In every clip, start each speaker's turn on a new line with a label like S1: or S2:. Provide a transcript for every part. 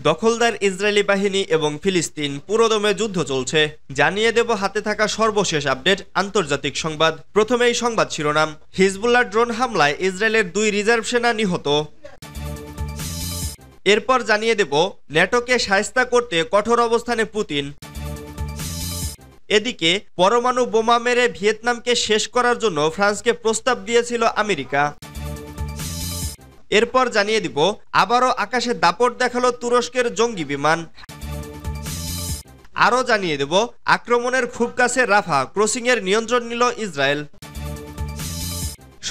S1: দখলদার ইসরায়েলি বাহিনী এবং ফিলিস্তিন পুরোদমে যুদ্ধ চলছে। জানিয়ে দেব হাতে থাকা সর্বশেষ আপডেট আন্তর্জাতিক সংবাদ। প্রথমেই সংবাদ শিরোনাম। হিজবুল্লাহ ড্রোন হামলায় ইসরায়েলের 2 রিজার্ভ সেনা নিহত। এরপর জানিয়ে দেব ন্যাটোকে শায়েস্তা করতে কঠোর অবস্থানে পুতিন। এদিকে পরমাণু বোমা মেরে ভিয়েতনামকে শেষ করার জন্য ফ্রান্সকে প্রস্তাব দিয়েছিল আমেরিকা। এরপর জানিয়ে দিব আবারও আকাশে দাপট দেখালো তুরস্কের জঙ্গি বিমান। আরও জানিয়ে দেব আক্রমণের খুব কাছে রাফা ক্রসিংয়ের নিয়ন্ত্রণ নিল ইসরায়েল।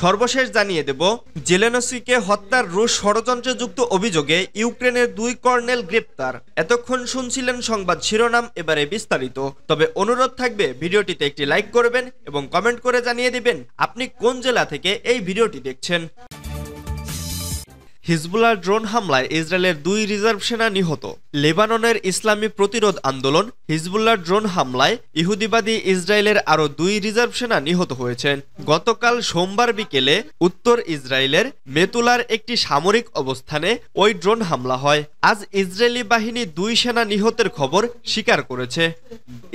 S1: সর্বশেষ জানিয়ে দেব জেলেনস্কিকে হত্যার রুশ ষড়যন্ত্রে যুক্ত অভিযোগে ইউক্রেনের 2 কর্নেল গ্রেপ্তার। এতক্ষণ শুনছিলেন সংবাদ শিরোনাম, এবারে বিস্তারিত। তবে অনুরোধ থাকবে ভিডিওটিতে একটি লাইক করবেন এবং কমেন্ট করে জানিয়ে দিবেন আপনি কোন জেলা থেকে এই ভিডিওটি দেখছেন। হিজবুল্লাহ ড্রোন হামলায় ইসরায়েলের 2 রিজার্ভ সেনা নিহত। লেবাননের ইসলামী প্রতিরোধ আন্দোলন হিজবুল্লাহ ড্রোন হামলায় ইহুদিবাদী ইসরায়েলের আরও 2 রিজার্ভ সেনা নিহত হয়েছেন। গতকাল সোমবার বিকেলে উত্তর ইসরায়েলের মেতুলার একটি সামরিক অবস্থানে ওই ড্রোন হামলা হয়। আজ ইসরায়েলি বাহিনী 2 সেনা নিহতের খবর স্বীকার করেছে।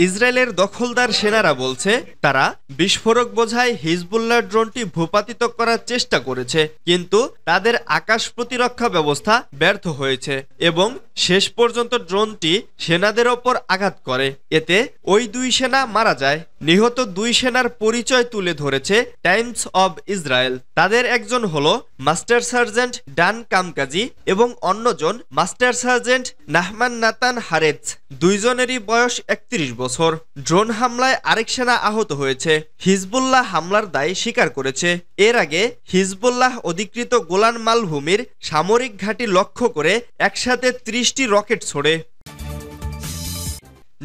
S1: ইসরায়েলের দখলদার সেনারা বলছে তারা বিস্ফোরক বোঝাই হিজবুল্লাহ ড্রোনটি ভূপাতিত করার চেষ্টা করেছে, কিন্তু তাদের আকাশ প্রতিরক্ষা ব্যবস্থা ব্যর্থ হয়েছে এবং শেষ পর্যন্ত ড্রোনটি সেনাদের ওপর আঘাত করে। এতে ওই 2 সেনা মারা যায়। নিহত 2 সেনার পরিচয় তুলে ধরেছে টাইমস অব ইসরায়েল। তাদের একজন হলো মাস্টার সার্জেন্ট ডান কামকাজি এবং অন্যজন মাস্টার সার্জেন্ট নাহমান নাতান হারেজ। 2 জনেরই বয়স 31 বছর। ড্রোন হামলায় আরেক সেনা আহত হয়েছে। হিজবুল্লাহ হামলার দায় স্বীকার করেছে। এর আগে হিজবুল্লাহ অধিকৃত গোলান মালভূমির সামরিক ঘাঁটি লক্ষ্য করে একসাথে 30টি রকেট ছোড়ে।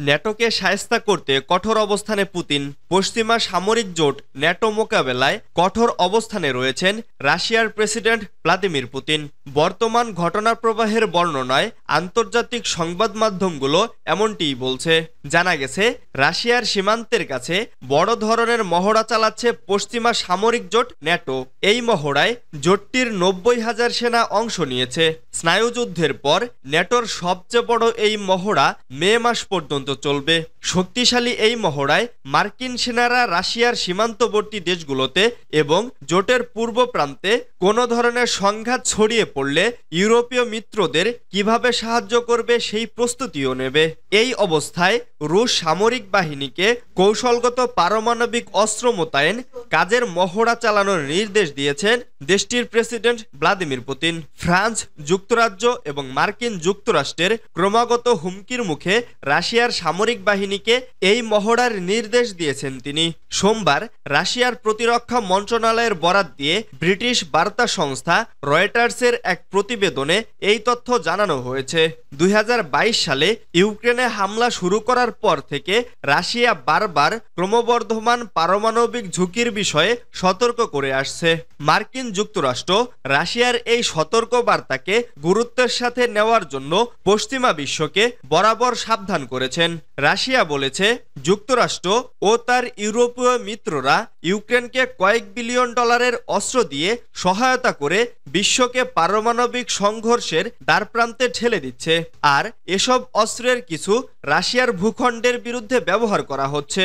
S1: ন্যাটোকে শায়েস্তা করতে কঠোর অবস্থানে পুতিন। পশ্চিমা সামরিক জোট ন্যাটো মোকাবেলায় কঠোর অবস্থানে রয়েছেন রাশিয়ার প্রেসিডেন্ট ভ্লাদিমির পুতিন। বর্তমান ঘটনার প্রবাহের বর্ণনায় আন্তর্জাতিক সংবাদ মাধ্যমগুলো এমনটিই বলছে। জানা গেছে রাশিয়ার সীমান্তের কাছে বড় ধরনের মহড়া চালাচ্ছে পশ্চিমা সামরিক জোট ন্যাটো। এই মহড়ায় জোটটির 90,000 সেনা অংশ নিয়েছে। স্নায়ুযুদ্ধের পর ন্যাটোর সবচেয়ে বড় এই মহড়া মে মাস পর্যন্ত চলবে। শক্তিশালী এই মহড়ায় মার্কিন সেনারা রাশিয়ার সীমান্তবর্তী দেশগুলোতে এবং জোটের পূর্ব প্রান্তে কোনো ধরনের সংঘাত ছড়িয়ে পড়লে ইউরোপীয় মিত্রদের কিভাবে সাহায্য করবে সেই প্রস্তুতিও নেবে। এই অবস্থায় রুশ সামরিক বাহিনীকে কৌশলগত পারমাণবিক অস্ত্র মোতায়েন কাজের মহড়া চালানোর নির্দেশ দিয়েছেন দেশটির প্রেসিডেন্ট ভ্লাদিমির পুতিন। ফ্রান্স, যুক্তরাজ্য এবং মার্কিন যুক্তরাষ্ট্রের ক্রমাগত হুমকির মুখে রাশিয়ার সামরিক বাহিনীকে এই মহড়ার নির্দেশ দিয়েছেন তিনি। সোমবার রাশিয়ার প্রতিরক্ষা মন্ত্রণালয়ের বরাত দিয়ে ব্রিটিশ বার্তা সংস্থা রয়টার্সের এক প্রতিবেদনে এই তথ্য জানানো হয়েছে। 2022 সালে ইউক্রেনে হামলা শুরু করার পর থেকে রাশিয়া বারবার ক্রমবর্ধমান পারমাণবিক ঝুঁকির বিষয়ে সতর্ক করে আসছে। মার্কিন যুক্তরাষ্ট্র রাশিয়ার এই সতর্ক বার্তাকে গুরুত্বের সাথে নেওয়ার জন্য পশ্চিমা বিশ্বকে বরাবর সাবধান করেছেন। রাশিয়া বলেছে যুক্তরাষ্ট্র ও তার ইউরোপীয় মিত্ররা ইউক্রেনকে কয়েক বিলিয়ন ডলারের অস্ত্র দিয়ে সহায়তা করে বিশ্বকে পারমাণবিক সংঘর্ষের দ্বারপ্রান্তে ঠেলে দিচ্ছে, আর এসব অস্ত্রের কিছু রাশিয়ার ভূখণ্ডের বিরুদ্ধে ব্যবহার করা হচ্ছে।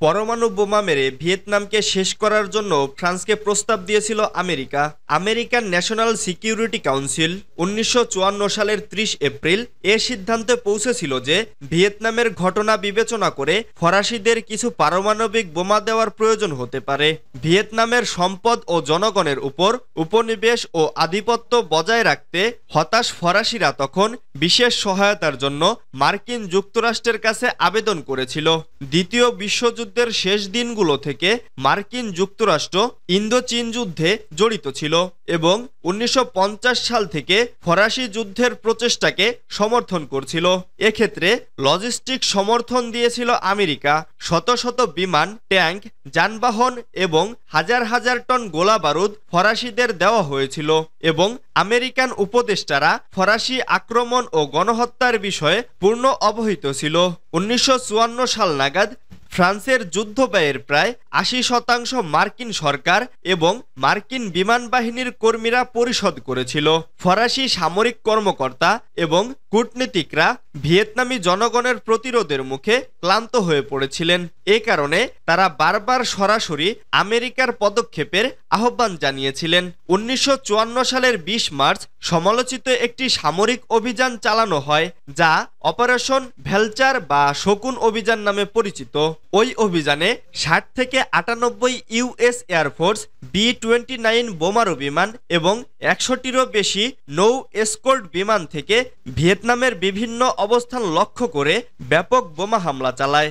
S1: পরমাণু বোমা মেরে ভিয়েতনামকে শেষ করার জন্য ফ্রান্সকে প্রস্তাব দিয়েছিল America. American national security council 1954 সালের 30 এপ্রিল এ সিদ্ধান্তে পৌঁছেছিল যে ভিয়েতনামের ঘটনা বিবেচনা করে ফরাসিদের কিছু পারমাণবিক বোমা দেওয়ার প্রয়োজন হতে পারে। ভিয়েতনামের সম্পদ ও জনগণের উপর উপনিবেশ ও আধিপত্য বজায় রাখতে হতাশ ফরাসিরা তখন বিশেষ সহায়তার জন্য মার্কিন যুক্তরাষ্ট্রের কাছে আবেদন করেছিল। দ্বিতীয় বিশ্বযুদ্ধের শেষ দিনগুলো থেকে মার্কিন যুক্তরাষ্ট্র ইন্দো-চীন যুদ্ধে জড়িত ছিল এবং 1950 সাল থেকে ফরাসি যুদ্ধের প্রচেষ্টাকে সমর্থন করছিল। এক্ষেত্রে লজিস্টিক সমর্থন দিয়েছিল আমেরিকা। শত শত বিমান, ট্যাঙ্ক, যানবাহন এবং হাজার হাজার টন গোলা বারুদ ফরাসিদের দেওয়া হয়েছিল এবং আমেরিকান উপদেষ্টারা ফরাসি আক্রমণ ও গণহত্যার বিষয়ে পূর্ণ অবহিত ছিল। 1954 সাল নাগাদ ফ্রান্সের যুদ্ধ ব্যয়ের প্রায় ৮০% মার্কিন সরকার এবং মার্কিন বিমান বাহিনীর কর্মীরা পরিশোধ করেছিল। ফরাসি সামরিক কর্মকর্তা এবং কূটনীতিকরা ভিয়েতনামি জনগণের প্রতিরোধের মুখে ক্লান্ত হয়ে পড়েছিলেন। এ কারণে তারা বারবার সরাসরি আমেরিকার পদক্ষেপের আহ্বান জানিয়েছিলেন। ১৯৫৪ সালের ২০ মার্চ সমালোচিত একটি সামরিক অভিযান চালানো হয়, যা অপারেশন ভেলচার বা শকুন অভিযান নামে পরিচিত। ওই অভিযানে ৬০ থেকে ৯৮ ইউএস এয়ারফোর্স B-29 বোমারু বিমান এবং ১০০টিরও বেশি নৌ এসকর্ট বিমান থেকে ভিয়েতনামের বিভিন্ন অবস্থান লক্ষ্য করে ব্যাপক বোমা হামলা চালায়।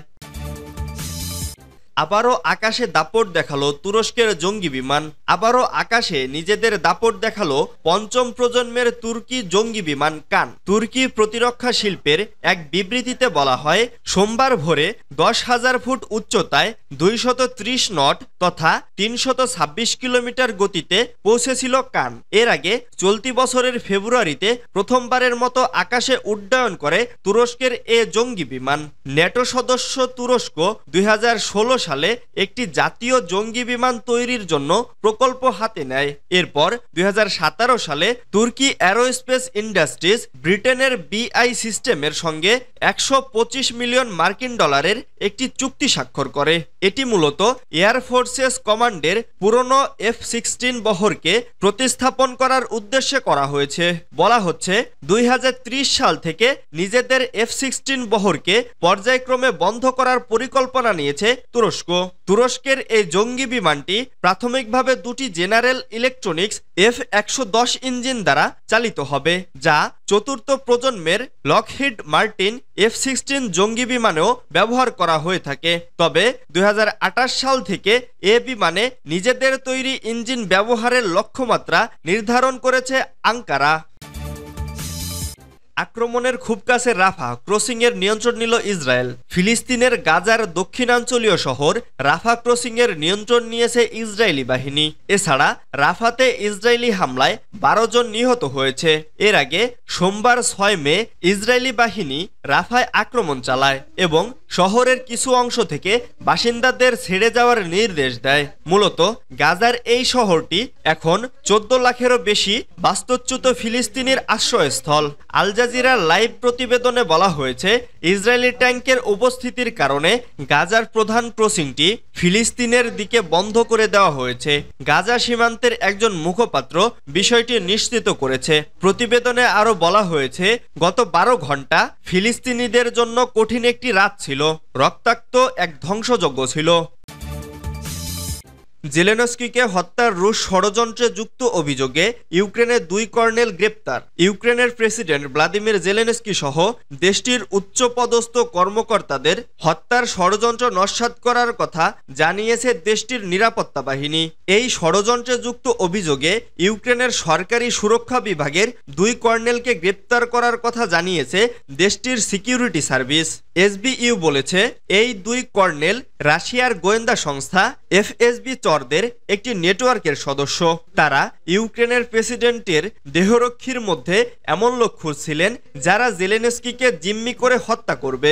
S1: আবারও আকাশে দাপট দেখালো তুরস্কের জঙ্গি বিমান। আবারও আকাশে নিজেদের দাপট দেখালো পঞ্চম প্রজন্মের তুর্কি জঙ্গি বিমান কান। তুর্কি প্রতিরক্ষা শিল্পের এক বিবৃতিতে বলা হয়, সোমবার ভোরে ১০,০০০ ফুট উচ্চতায় ২৩০ নট তথা ৩২৬ কিলোমিটার গতিতে পৌঁছেছিল কান। এর আগে চলতি বছরের ফেব্রুয়ারিতে প্রথমবারের মতো আকাশে উড্ডয়ন করে তুরস্কের এ জঙ্গি বিমান। ন্যাটো সদস্য তুরস্ক ২০১৬ সালে একটি জাতীয় জঙ্গি বিমান তৈরির জন্য প্রকল্প হাতে নেয়। এরপর ২০১৭ সালে তুর্কি অ্যারোস্পেস ইন্ডাস্ট্রিজ ব্রিটেনের BI সিস্টেমের সঙ্গে ১২৫ মিলিয়ন মার্কিন ডলারের একটি চুক্তি স্বাক্ষর করে। এটি মূলত এয়ার ফোর্সেস কমান্ডের পুরনো F-16 বহরকে প্রতিস্থাপন করার উদ্দেশ্যে করা হয়েছে। বলা হচ্ছে ২০৩০ সাল থেকে নিজেদের F-16 বহরকে পর্যায়ক্রমে বন্ধ করার পরিকল্পনা নিয়েছে তুরস্ক। তুরস্কের এই জঙ্গি বিমানটি প্রাথমিকভাবে দুটি জেনারেল ইলেকট্রনিক্স F-১১০ ইঞ্জিন দ্বারা চালিত হবে, যা চতুর্থ প্রজন্মের লকহিড মার্টিন F-16 জঙ্গি বিমানেও ব্যবহার করা হয়ে থাকে। তবে ২০২৮ সাল থেকে এ বিমানে নিজেদের তৈরি ইঞ্জিন ব্যবহারের লক্ষ্যমাত্রা নির্ধারণ করেছে আঙ্কারা। আক্রমণের খুব কাছে রাফা ক্রসিংয়ের নিয়ন্ত্রণ নিল ইসরায়েল। ফিলিস্তিনের গাজার দক্ষিণাঞ্চলীয় শহর রাফা ক্রসিংয়ের নিয়ন্ত্রণ নিয়েছে ইসরায়েলি বাহিনী। এছাড়া রাফাতে ইসরায়েলি হামলায় ১২ জন নিহত হয়েছে। এর আগে সোমবার ৬ মে ইসরায়েলি বাহিনী রাফায় আক্রমণ চালায় এবং শহরের কিছু অংশ থেকে বাসিন্দাদের ছেড়ে যাওয়ার নির্দেশ দেয়। মূলত গাজার এই শহরটি এখন ১৪ লাখেরও বেশি বাস্তুচ্যুত ফিলিস্তিনির আশ্রয়স্থল। আল জাজিরার লাইভ প্রতিবেদনে বলা হয়েছে, ইসরায়েলি ট্যাঙ্কের উপস্থিতির কারণে গাজার প্রধান ক্রসিংটি ফিলিস্তিনের দিকে বন্ধ করে দেওয়া হয়েছে। গাজা সীমান্তের একজন মুখপাত্র বিষয়টি নিশ্চিত করেছে। প্রতিবেদনে আরও বলা হয়েছে, গত ১২ ঘন্টা ফিলিস্তিনিদের জন্য কঠিন একটি রাত ছিল। রক্তাক্ত এক ধ্বংসযজ্ঞ ছিল। জেলেনস্কিকে হত্যার রুশ ষড়যন্ত্রে যুক্ত অভিযোগে ইউক্রেনের ২ কর্নেল গ্রেপ্তার। ইউক্রেনের প্রেসিডেন্ট ভ্লাদিমির জেলেনস্কি সহ দেশটির উচ্চপদস্থ কর্মকর্তাদের হত্যার ষড়যন্ত্র নস্যাৎ করার কথা জানিয়েছে দেশটির নিরাপত্তা বাহিনী। এই ষড়যন্ত্রে যুক্ত অভিযোগে ইউক্রেনের সরকারি সুরক্ষা বিভাগের ২ কর্নেলকে গ্রেপ্তার করার কথা জানিয়েছে দেশটির সিকিউরিটি সার্ভিস। SBU বলেছে, এই ২ কর্নেল রাশিয়ার গোয়েন্দা সংস্থা FSB চরদের একটি নেটওয়ার্কের সদস্য। তারা ইউক্রেনের প্রেসিডেন্টের দেহরক্ষীর মধ্যে এমন লোক খুঁজছিলেন যারা জেলেনস্কিকে জিম্মি করে হত্যা করবে।